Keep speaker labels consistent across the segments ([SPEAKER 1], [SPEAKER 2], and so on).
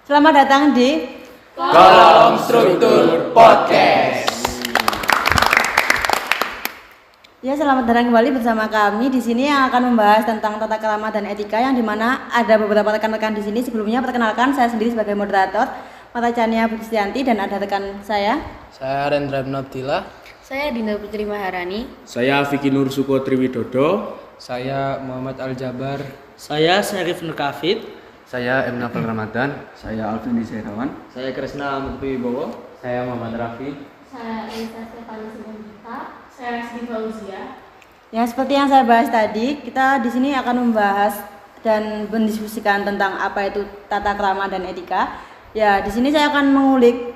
[SPEAKER 1] Selamat datang di
[SPEAKER 2] Kolom Struktur Podcast.
[SPEAKER 1] Ya, selamat datang kembali bersama kami di sini yang akan membahas tentang tata krama dan etika, yang dimana ada beberapa rekan-rekan di sini. Sebelumnya perkenalkan, saya sendiri sebagai moderator Mata Chania Budistianti, dan ada rekan saya
[SPEAKER 3] Rendra Abdillah.
[SPEAKER 4] Saya Dinda Putri Maharani.
[SPEAKER 5] Saya Vicky Nur Suko Triwidodo.
[SPEAKER 3] Saya Muhammad Al-Jabar.
[SPEAKER 6] Saya Syarif Nurkafid.
[SPEAKER 7] Saya M. Nafal Ramadan.
[SPEAKER 8] Saya Alvin Disairawan.
[SPEAKER 9] Saya Krisna Mukti Wibowo.
[SPEAKER 10] Saya Muhammad Rafi.
[SPEAKER 11] Saya Elisa Stefani Simanjuntak. Saya Siti Fauzia.
[SPEAKER 1] Ya, seperti yang saya bahas tadi, kita di sini akan membahas dan mendiskusikan tentang apa itu tata krama dan etika. Ya, di sini saya akan mengulik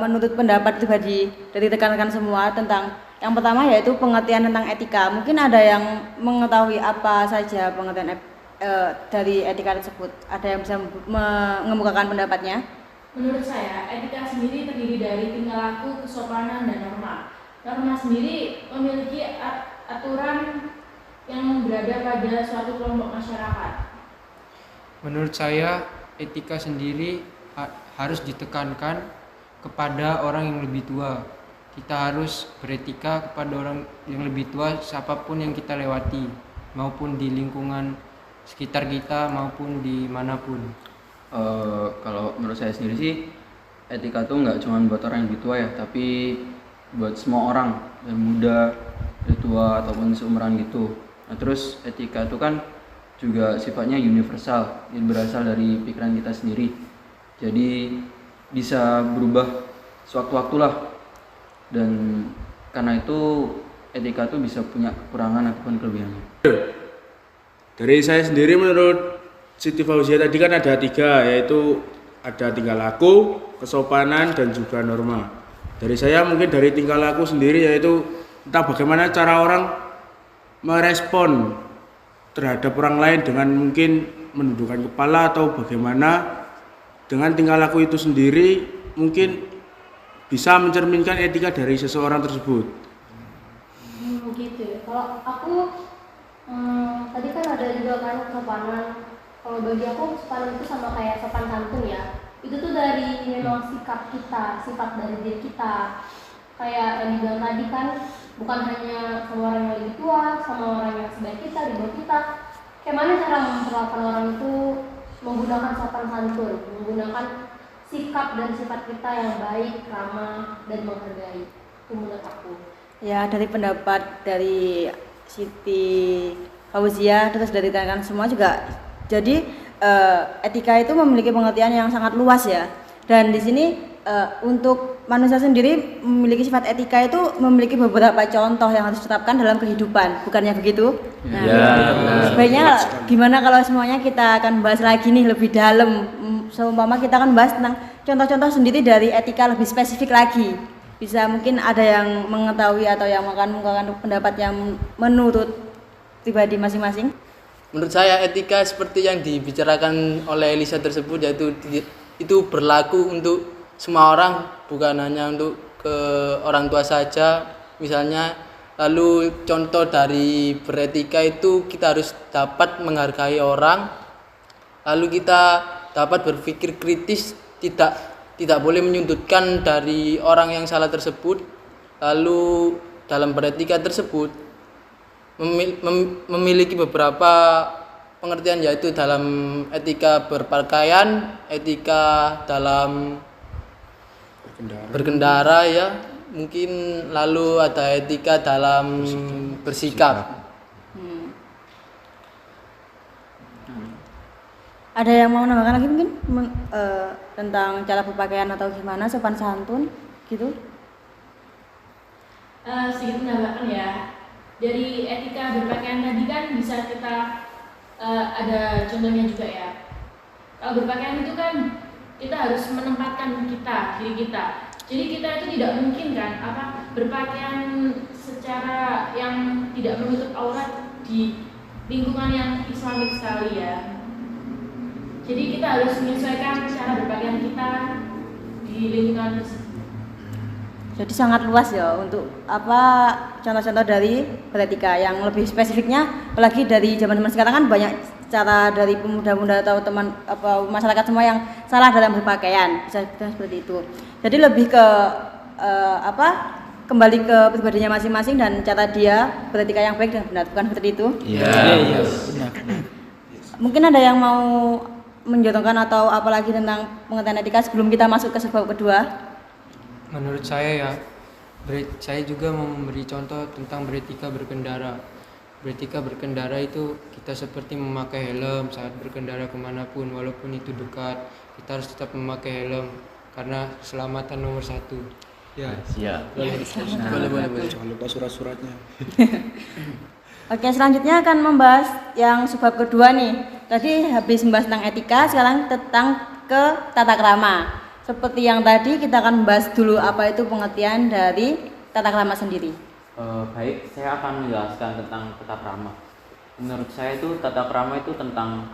[SPEAKER 1] menurut pendapat pribadi dari rekan-rekan semua tentang yang pertama, yaitu pengertian tentang etika. Mungkin ada yang mengetahui apa saja pengertian dari etika tersebut. Ada yang bisa mengemukakan pendapatnya?
[SPEAKER 11] Menurut saya, etika sendiri terdiri dari tingkah laku, kesopanan, dan norma. Norma sendiri memiliki aturan yang berada pada suatu kelompok masyarakat.
[SPEAKER 3] Menurut saya, etika sendiri harus ditekankan kepada orang yang lebih tua. Kita harus beretika kepada orang yang lebih tua, siapapun yang kita lewati, maupun di lingkungan sekitar kita maupun dimanapun.
[SPEAKER 8] Kalau menurut saya sendiri sih, etika tuh nggak cuma buat orang yang lebih tua ya, tapi buat semua orang, yang muda, yang tua ataupun seumuran gitu. Nah, terus etika itu kan juga sifatnya universal, yang berasal dari pikiran kita sendiri. Jadi bisa berubah sewaktu-waktu lah. Dan karena itu etika tuh bisa punya kekurangan ataupun kelebihannya.
[SPEAKER 5] Dari saya sendiri, menurut Siti Fauzia tadi kan ada 3, yaitu ada tingkah laku, kesopanan, dan juga norma. Dari saya mungkin dari tingkah laku sendiri, yaitu entah bagaimana cara orang merespon terhadap orang lain dengan mungkin menundukkan kepala, atau bagaimana dengan tingkah laku itu sendiri mungkin bisa mencerminkan etika dari seseorang tersebut.
[SPEAKER 11] Gitu ya. Kalau aku tadi kan ada juga kan kesopanan. Kalau bagi aku kesopanan itu sama kayak sopan santun ya. Itu tuh dari memang sikap kita, sifat dari diri kita. Kayak yang dibilang tadi kan, bukan hanya sama orang yang lebih tua, sama orang yang sebaik kita, di bawah kita. Kayak mana cara memperlakukan orang itu menggunakan sopan santun, menggunakan sikap dan sifat kita yang baik, ramah, dan menghargai. Itu menurut aku.
[SPEAKER 1] Ya, dari pendapat dari Siti Fauzia, terus dari rekan semua juga. Jadi etika itu memiliki pengertian yang sangat luas ya. Dan di sini untuk manusia sendiri memiliki sifat etika itu memiliki beberapa contoh yang harus diterapkan dalam kehidupan, bukannya begitu? Nah, sebaiknya gimana kalau semuanya kita akan bahas lagi nih lebih dalam. Seumpama kita akan bahas tentang contoh-contoh sendiri dari etika lebih spesifik lagi. Bisa mungkin ada yang mengetahui atau yang akan mengungkapkan pendapat yang menurut pribadi masing-masing.
[SPEAKER 3] Menurut saya, etika seperti yang dibicarakan oleh Elisa tersebut, yaitu itu berlaku untuk semua orang, bukan hanya untuk ke orang tua saja. Misalnya, lalu contoh dari beretika itu kita harus dapat menghargai orang, lalu kita dapat berpikir kritis, tidak boleh menyudutkan dari orang yang salah tersebut. Lalu dalam beretika tersebut memiliki beberapa pengertian, yaitu dalam etika berpakaian, etika dalam berkendara ya, mungkin, lalu ada etika dalam bersikap.
[SPEAKER 1] Ada yang mau menambahkan lagi mungkin tentang cara berpakaian atau gimana sopan santun gitu?
[SPEAKER 11] Sedikit menambahkan ya. Dari etika berpakaian tadi kan bisa kita ada contohnya juga ya. Kalau berpakaian itu kan kita harus menempatkan diri kita. Jadi kita itu tidak mungkin kan berpakaian secara yang tidak menutup aurat di lingkungan yang Islamik sekali ya. Jadi kita harus menyesuaikan cara berpakaian kita di lingkungan tersebut.
[SPEAKER 1] Jadi sangat luas ya untuk contoh-contoh dari beretika yang lebih spesifiknya, apalagi dari zaman sekarang kan banyak secara dari pemuda-pemuda atau teman masyarakat semua yang salah dalam berpakaian, bisa seperti itu. Jadi lebih ke kembali ke pribadinya masing-masing dan cara dia beretika yang baik dan benar, bukan seperti itu?
[SPEAKER 6] Iya, benar.
[SPEAKER 1] Mungkin ada yang mau menjatuhkan atau apalagi tentang pengertian etika sebelum kita masuk ke sebab kedua?
[SPEAKER 10] Menurut saya saya juga mau memberi contoh tentang beretika berkendara. Beretika berkendara itu kita seperti memakai helm saat berkendara kemanapun, walaupun itu dekat, kita harus tetap memakai helm karena keselamatan nomor 1. Ya,
[SPEAKER 2] Siap.
[SPEAKER 3] Boleh.
[SPEAKER 5] Jangan lupa surat-suratnya.
[SPEAKER 1] Oke, selanjutnya akan membahas yang sebab kedua nih. Tadi habis membahas tentang etika, sekarang tentang ke tata krama. Seperti yang tadi kita akan membahas dulu apa itu pengertian dari tata krama sendiri.
[SPEAKER 7] Baik, saya akan menjelaskan tentang tata krama. Menurut saya itu tata krama itu tentang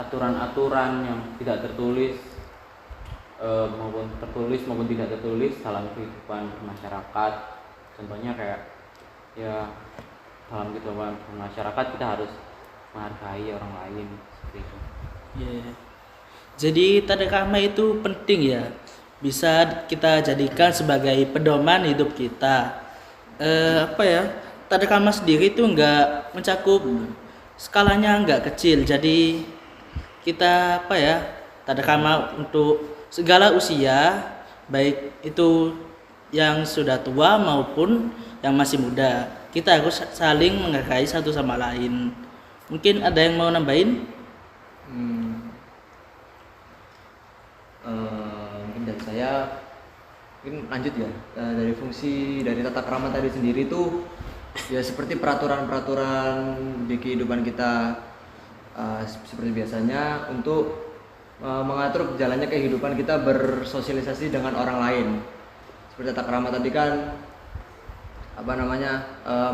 [SPEAKER 7] aturan-aturan yang tidak tertulis maupun tertulis maupun tidak tertulis dalam kehidupan masyarakat. Contohnya kayak ya dalam kehidupan masyarakat kita harus menghargai orang lain seperti itu.
[SPEAKER 6] Yeah. Jadi tata krama itu penting ya, bisa kita jadikan sebagai pedoman hidup kita. Tata krama sendiri itu enggak mencakup skalanya enggak kecil. Jadi kita tata krama untuk segala usia, baik itu yang sudah tua maupun yang masih muda. Kita harus saling menghargai satu sama lain. Mungkin ada yang mau nambahin?
[SPEAKER 9] Mungkin dari saya mungkin lanjut ya, dari fungsi dari tata krama tadi sendiri itu ya seperti peraturan-peraturan di kehidupan kita, seperti biasanya untuk mengatur jalannya kehidupan kita bersosialisasi dengan orang lain. Seperti tata krama tadi kan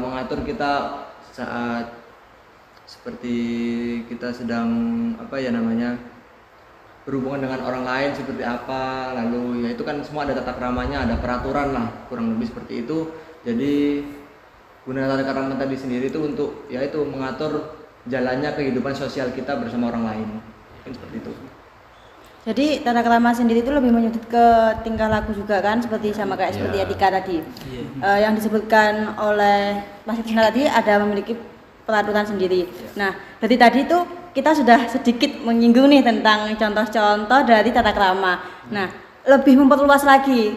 [SPEAKER 9] mengatur kita saat seperti kita sedang berhubungan dengan orang lain seperti apa, lalu ya itu kan semua ada tata kramanya, ada peraturan lah, kurang lebih seperti itu. Jadi guna tata krama tadi sendiri itu untuk yaitu mengatur jalannya kehidupan sosial kita bersama orang lain, mungkin seperti itu.
[SPEAKER 1] Jadi tata krama sendiri itu lebih menyudut ke tingkah laku juga kan, seperti seperti etika tadi. Yang disebutkan oleh Mas Krisna tadi ada memiliki peraturan sendiri. Nah, dari tadi itu kita sudah sedikit menyinggung nih tentang contoh-contoh dari tata krama. Nah, lebih memperluas lagi.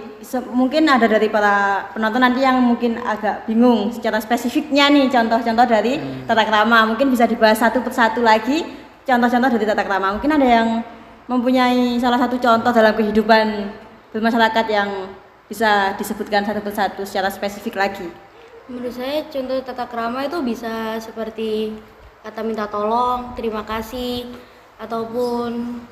[SPEAKER 1] Mungkin ada dari para penonton nanti yang mungkin agak bingung secara spesifiknya nih contoh-contoh dari tata krama. Mungkin bisa dibahas satu persatu lagi contoh-contoh dari tata krama. Mungkin ada yang mempunyai salah satu contoh dalam kehidupan bermasyarakat yang bisa disebutkan satu persatu secara spesifik lagi.
[SPEAKER 4] Menurut saya contoh tata krama itu bisa seperti kata minta tolong, terima kasih, ataupun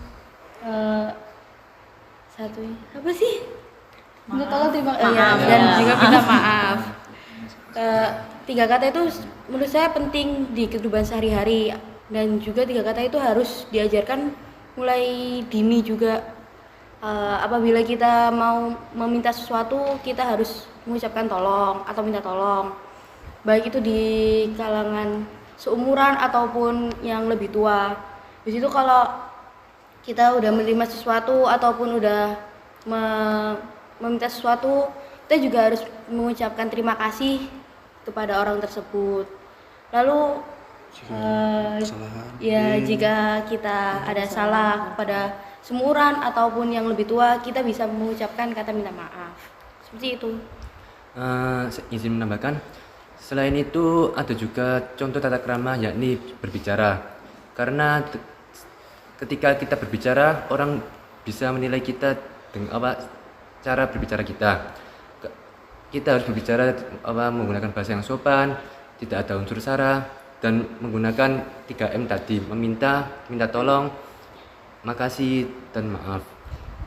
[SPEAKER 4] minta tolong, terima kasih, dan juga minta maaf. 3 kata itu menurut saya penting di kehidupan sehari-hari, dan juga 3 kata itu harus diajarkan mulai dini juga. Apabila kita mau meminta sesuatu, kita harus mengucapkan tolong atau minta tolong, baik itu di kalangan seumuran ataupun yang lebih tua. Di situ kalau kita udah menerima sesuatu ataupun udah meminta sesuatu, kita juga harus mengucapkan terima kasih kepada orang tersebut. Lalu jika kita ada salah kepada seumuran ataupun yang lebih tua, kita bisa mengucapkan kata minta maaf. Seperti itu.
[SPEAKER 7] Izin menambahkan, selain itu ada juga contoh tata krama yakni berbicara. Karena ketika kita berbicara, orang bisa menilai kita dengan cara berbicara kita. Kita harus berbicara menggunakan bahasa yang sopan, tidak ada unsur sara, dan menggunakan 3M tadi, meminta, minta tolong, makasih, dan maaf.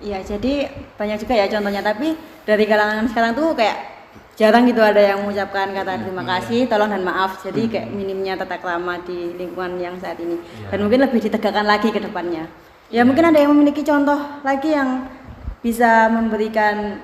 [SPEAKER 1] Iya, jadi banyak juga ya contohnya, tapi dari kalangan sekarang tuh kayak jarang gitu ada yang mengucapkan kata terima kasih, tolong, dan maaf. Jadi kayak minimnya tata krama di lingkungan yang saat ini. Dan mungkin lebih ditegakkan lagi ke depannya. Ya mungkin ada yang memiliki contoh lagi yang bisa memberikan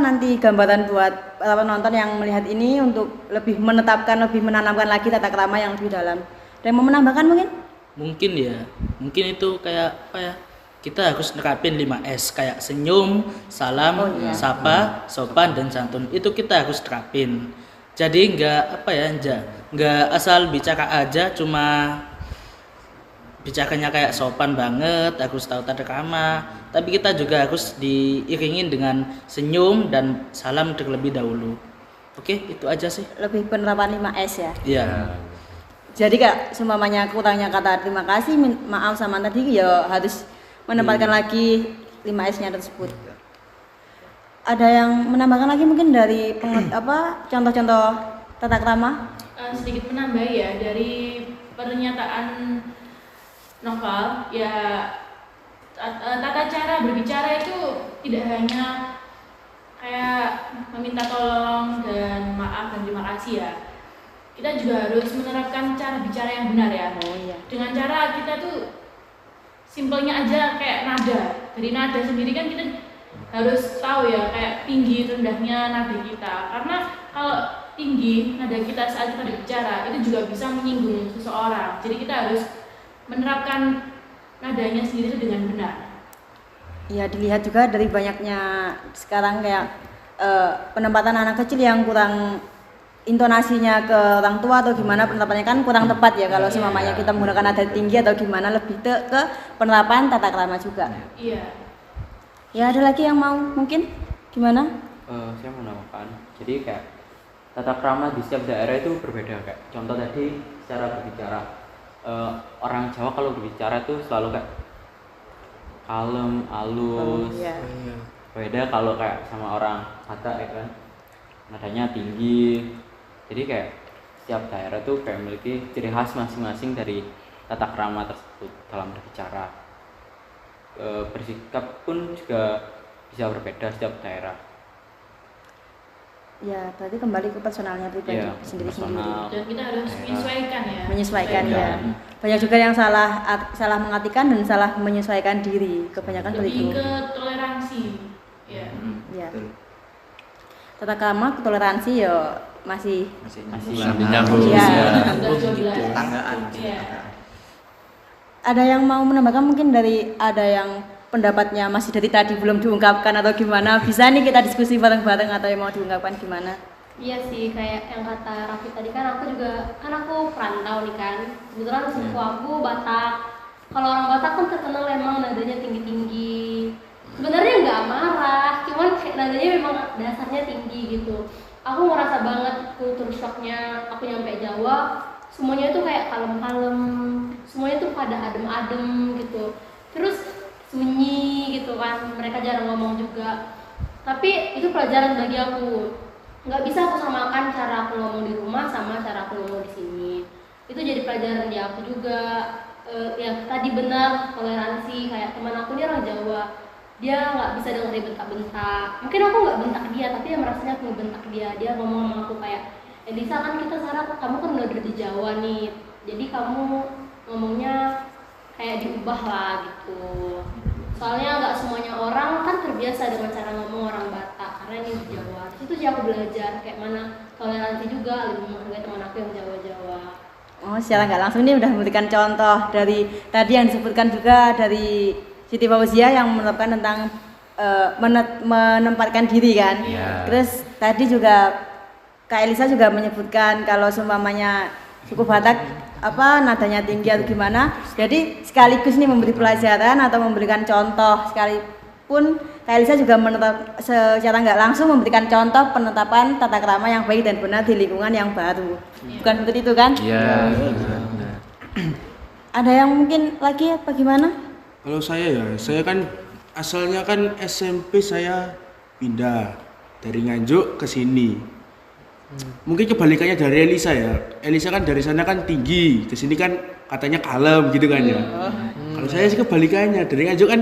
[SPEAKER 1] nanti gambaran buat para penonton yang melihat ini untuk lebih menetapkan, lebih menanamkan lagi tata krama yang lebih dalam. Ada yang mau menambahkan mungkin?
[SPEAKER 6] Mungkin ya, mungkin itu kayak apa ya, kita harus nerapin 5S kayak senyum, salam, sapa, sopan, dan santun. Itu kita harus terapin. Jadi nggak apa ya, nggak asal bicara aja, cuma bicaranya kayak sopan banget, harus tahu tata krama. Tapi kita juga harus diiringin dengan senyum dan salam terlebih dahulu. Oke, itu aja sih.
[SPEAKER 1] Lebih penerapan 5S ya.
[SPEAKER 6] Iya.
[SPEAKER 1] Jadi kak seumpamanya kurangnya kata terima kasih, maaf sama tadi ya harus menempatkan lagi 5S-nya tersebut. Ada yang menambahkan lagi mungkin dari contoh-contoh tata krama?
[SPEAKER 12] Sedikit menambah ya dari pernyataan Noval ya, tata cara berbicara itu tidak hanya kayak meminta tolong dan maaf dan terima kasih ya. Kita juga harus menerapkan cara bicara yang benar ya. Dengan cara kita tuh simpelnya aja kayak nada. Dari nada sendiri kan kita harus tahu ya kayak tinggi rendahnya nada kita. Karena kalau tinggi nada kita saat kita berbicara itu juga bisa menyinggung seseorang. Jadi kita harus menerapkan nadanya sendiri dengan benar.
[SPEAKER 1] Ya dilihat juga dari banyaknya sekarang kayak penempatan anak kecil yang kurang intonasinya ke orang tua atau gimana penerapannya kan kurang tepat ya kalau semuanya kita menggunakan nada tinggi atau gimana, lebih ke penerapan tata krama juga.
[SPEAKER 12] Iya.
[SPEAKER 1] Ya ada lagi yang mau mungkin gimana?
[SPEAKER 13] Saya mau menambahkan. Jadi kayak tata krama di setiap daerah itu berbeda kayak. Contoh tadi cara berbicara. Orang Jawa kalau berbicara tuh selalu kayak kalem, halus. Beda kalau kayak sama orang Batak ya kan. Nadanya tinggi. Jadi kayak setiap daerah tuh kayak memiliki ciri khas masing-masing dari tata krama tersebut dalam berbicara. Bersikap pun juga bisa berbeda setiap daerah.
[SPEAKER 1] Ya, berarti kembali ke personalnya pribadi sendiri-sendiri.
[SPEAKER 12] Dan kita harus menyesuaikan ya.
[SPEAKER 1] Menyesuaikan ya. Banyak juga yang salah mengartikan dan salah menyesuaikan diri. Kebanyakan
[SPEAKER 12] lebih
[SPEAKER 1] begitu.
[SPEAKER 12] ke toleransi. Ya.
[SPEAKER 1] Ya. Tata krama toleransi ya masih
[SPEAKER 7] nyambung.
[SPEAKER 1] Ya.
[SPEAKER 9] Tetanggaan.
[SPEAKER 1] Ada yang mau menambahkan mungkin dari ada yang pendapatnya masih dari tadi belum diungkapkan atau gimana, bisa nih kita diskusi bareng-bareng atau yang mau diungkapkan gimana?
[SPEAKER 11] Iya sih, kayak yang kata Raffi tadi kan aku perantau nih kan. Kebetulan suku aku Batak. Kalau orang Batak kan terkenal emang nadanya tinggi-tinggi. Sebenarnya nggak marah, cuman kayak nadanya memang dasarnya tinggi gitu. Aku ngerasa banget kultur shocknya aku nyampe Jawa, semuanya tuh kayak kalem-kalem, semuanya tuh pada adem-adem gitu. Terus sunyi gitu kan, mereka jarang ngomong juga. Tapi itu pelajaran bagi aku. Nggak bisa aku samakan cara aku ngomong di rumah sama cara aku ngomong di sini. Itu jadi pelajaran di aku juga. Ya tadi benar, toleransi. Kayak teman aku ini orang Jawa, dia nggak bisa dengerin bentak-bentak. Mungkin aku nggak bentak dia, tapi dia merasanya aku bentak dia. Dia ngomong sama aku kayak, Elisa kan kita sekarang kamu kan udah di Jawa nih, jadi kamu ngomongnya kayak diubah lah gitu. Soalnya nggak semuanya orang kan terbiasa dengan cara ngomong orang Batak, karena ini di Jawa. Di situ sih aku belajar kayak mana toleransi juga, lebih menghargai teman aku yang Jawa-Jawa.
[SPEAKER 1] Oh, secara nggak langsung ini udah memberikan contoh dari tadi yang disebutkan juga dari Siti Fauzia yang menerapkan tentang menempatkan diri kan. Terus tadi juga Kak Elisa juga menyebutkan kalau seumpamanya suku Batak nadanya tinggi atau gimana. Jadi sekaligus nih memberi pelajaran atau memberikan contoh, sekalipun Kak Elisa juga secara nggak langsung memberikan contoh penetapan tata krama yang baik dan benar di lingkungan yang baru. Bukan seperti itu kan?
[SPEAKER 7] Iya.
[SPEAKER 1] Ada yang mungkin lagi apa gimana?
[SPEAKER 5] Kalau saya kan asalnya kan SMP saya pindah dari Nganjuk ke sini. Mungkin kebalikannya dari Elisa ya. Elisa kan dari sana kan tinggi, ke sini kan katanya kalem gitu kan ya. Kalau saya sih kebalikannya, dari Nganjuk kan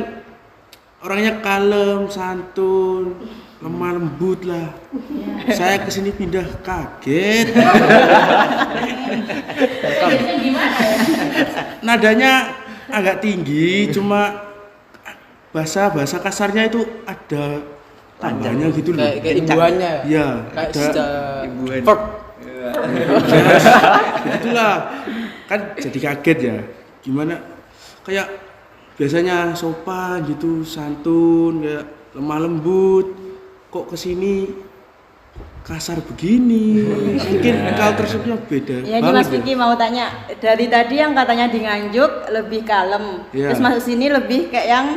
[SPEAKER 5] orangnya kalem, santun, lemah lembut lah. Saya ke sini pindah kaget.
[SPEAKER 12] Gimana ya?
[SPEAKER 5] Nadanya agak tinggi, cuma bahasa kasarnya itu ada tambahnya gitu loh.
[SPEAKER 3] Kayak imbuhannya.
[SPEAKER 5] Iya,
[SPEAKER 3] kayak
[SPEAKER 5] ada
[SPEAKER 3] ibuan.
[SPEAKER 5] Itulah kan jadi kaget ya. Gimana kayak biasanya sopan gitu, santun, kayak lemah lembut, kok kesini kasar begini. Mungkin culture-nya beda.
[SPEAKER 1] Ya ini Mas Vicky mau tanya, dari tadi yang katanya di Nganjuk lebih kalem, terus masuk sini lebih kayak yang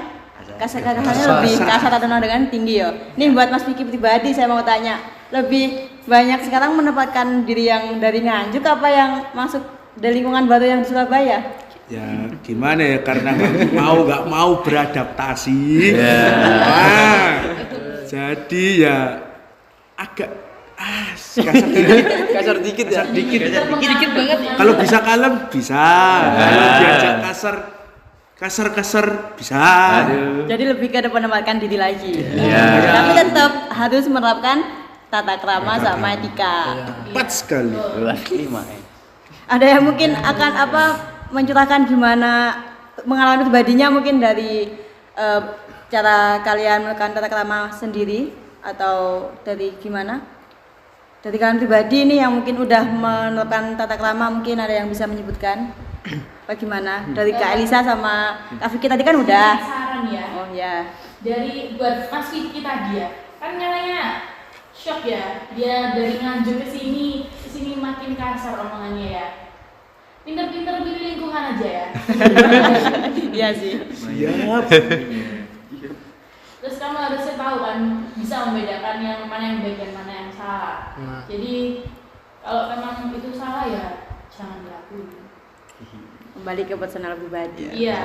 [SPEAKER 1] kasar-kasarnya lebih kasar atau dengan tinggi ya. Ini buat Mas Vicky pribadi saya mau tanya, lebih banyak sekarang menempatkan diri yang dari Nganjuk apa yang masuk dari lingkungan baru yang di Surabaya?
[SPEAKER 5] Ya gimana ya, karena nggak mau beradaptasi. Nah, jadi ya agak
[SPEAKER 3] kasar dikit ya.
[SPEAKER 4] Dikit banget.
[SPEAKER 5] Kalau bisa kalem bisa. Kalau diajak kasar bisa.
[SPEAKER 1] Jadi lebih ke menempatkan diri lagi.
[SPEAKER 7] Iya.
[SPEAKER 1] Tapi tetap harus menerapkan tata krama sama etika.
[SPEAKER 5] Tepat sekali.
[SPEAKER 1] Ada yang mungkin akan mencurahkan gimana pengalaman pribadinya mungkin dari cara kalian melakukan tata krama sendiri atau dari gimana? Dari kalian pribadi nih yang mungkin udah menerapkan tata krama, mungkin ada yang bisa menyebutkan bagaimana? Dari Kak Elisa sama Kak Vicky tadi kan udah.
[SPEAKER 12] Saran ya.
[SPEAKER 1] Oh ya.
[SPEAKER 12] Dari buat Mas Vicky tadi ya, kan nyalanya shock ya, dia dari Nganjuk ke sini makin kasar omongannya ya. Pinter-pinter pilih lingkungan aja ya.
[SPEAKER 1] Iya sih.
[SPEAKER 5] Siap.
[SPEAKER 12] Terus kamu harusnya tahu kan, bisa membedakan yang mana yang baik dan mana yang salah. Jadi kalau memang itu salah ya jangan dilakuin.
[SPEAKER 1] Kembali ke personal pribadi.
[SPEAKER 12] Iya.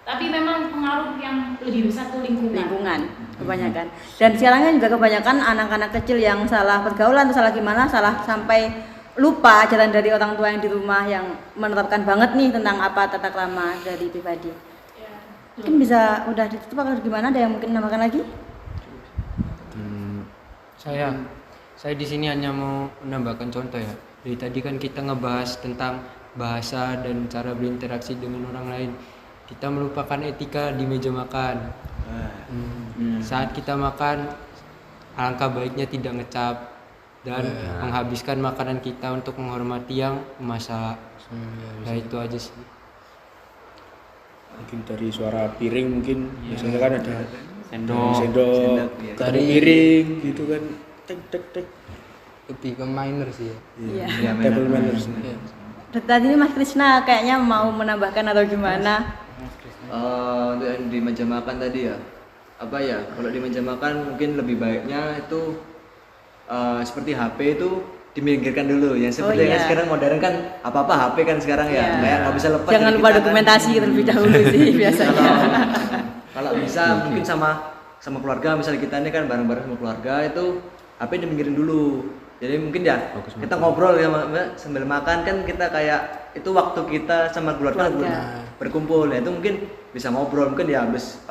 [SPEAKER 12] Tapi memang pengaruh yang lebih besar tuh lingkungan
[SPEAKER 1] kebanyakan. Dan sekarang kan juga kebanyakan anak-anak kecil yang salah pergaulan atau salah gimana, salah sampai lupa ajaran dari orang tua yang di rumah yang menerapkan banget nih tentang apa tata krama dari pribadi. Mungkin bisa udah ditutup atau gimana, ada yang mungkin nambahkan lagi?
[SPEAKER 10] Saya di sini hanya mau menambahkan contoh ya. Dari tadi kan kita ngebahas tentang bahasa dan cara berinteraksi dengan orang lain. Kita melupakan etika di meja makan. Saat kita makan, alangkah baiknya tidak ngecap dan menghabiskan makanan kita untuk menghormati yang memasak. Nah itu aja sih.
[SPEAKER 5] Mungkin dari suara piring mungkin biasanya kan ada
[SPEAKER 3] sendok
[SPEAKER 5] dari piring gitu kan, tek
[SPEAKER 3] lebih ke minor sih ya.
[SPEAKER 1] Iya.
[SPEAKER 5] Table manners.
[SPEAKER 1] Tadi ini Mas Krisna kayaknya mau menambahkan atau gimana?
[SPEAKER 9] Untuk yang di meja makan tadi ya, kalau di meja makan mungkin lebih baiknya itu seperti HP itu diminggirkan dulu ya, seperti yang sekarang modern kan apa-apa HP kan sekarang ya, kayak nggak bisa lepas.
[SPEAKER 1] Jangan lupa dokumentasi terlebih dahulu sih biasanya.
[SPEAKER 9] Kalau bisa mungkin sama keluarga, misalnya kita ini kan bareng-bareng sama keluarga, itu HP diminggirin dulu. Jadi mungkin ya kita ngobrol ya Mbak, sambil makan kan kita kayak itu waktu kita sama keluarga. Berkumpul ya, itu mungkin bisa ngobrol, mungkin ya habis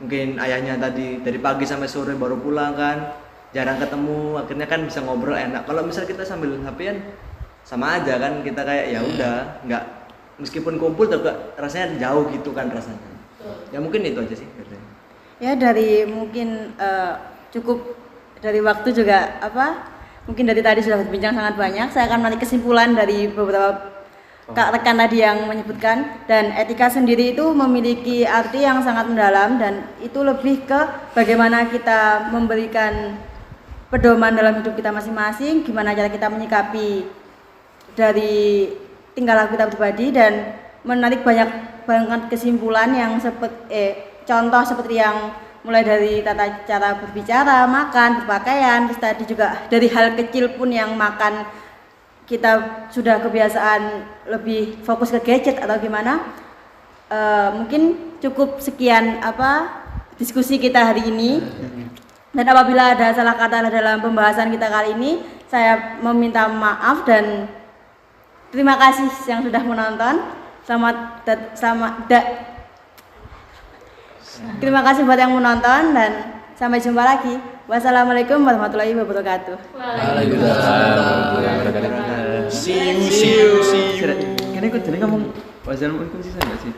[SPEAKER 9] mungkin ayahnya tadi dari pagi sampai sore baru pulang kan, jarang ketemu, akhirnya kan bisa ngobrol enak. Kalau misal kita sambil HP-an sama aja kan, kita kayak ya udah nggak, meskipun kumpul tapi rasanya jauh gitu kan rasanya. Ya mungkin itu aja sih.
[SPEAKER 1] Ya dari mungkin cukup dari waktu juga mungkin dari tadi sudah berbincang sangat banyak. Saya akan menarik kesimpulan dari beberapa rekan tadi yang menyebutkan, dan etika sendiri itu memiliki arti yang sangat mendalam, dan itu lebih ke bagaimana kita memberikan pedoman dalam hidup kita masing-masing, gimana cara kita menyikapi dari tingkah laku kita pribadi, dan menarik banyak banget kesimpulan yang contoh seperti yang mulai dari tata cara berbicara, makan, berpakaian, terus tadi juga dari hal kecil pun yang makan kita sudah kebiasaan lebih fokus ke gadget atau gimana. Mungkin cukup sekian diskusi kita hari ini. Dan apabila ada salah kata dalam pembahasan kita kali ini, saya meminta maaf dan terima kasih yang sudah menonton. Terima kasih buat yang menonton dan sampai jumpa lagi. Wassalamualaikum warahmatullahi wabarakatuh.
[SPEAKER 8] See you. Kayaknya ikut jadi ngomong wajar mungkin sih saya nggak sih?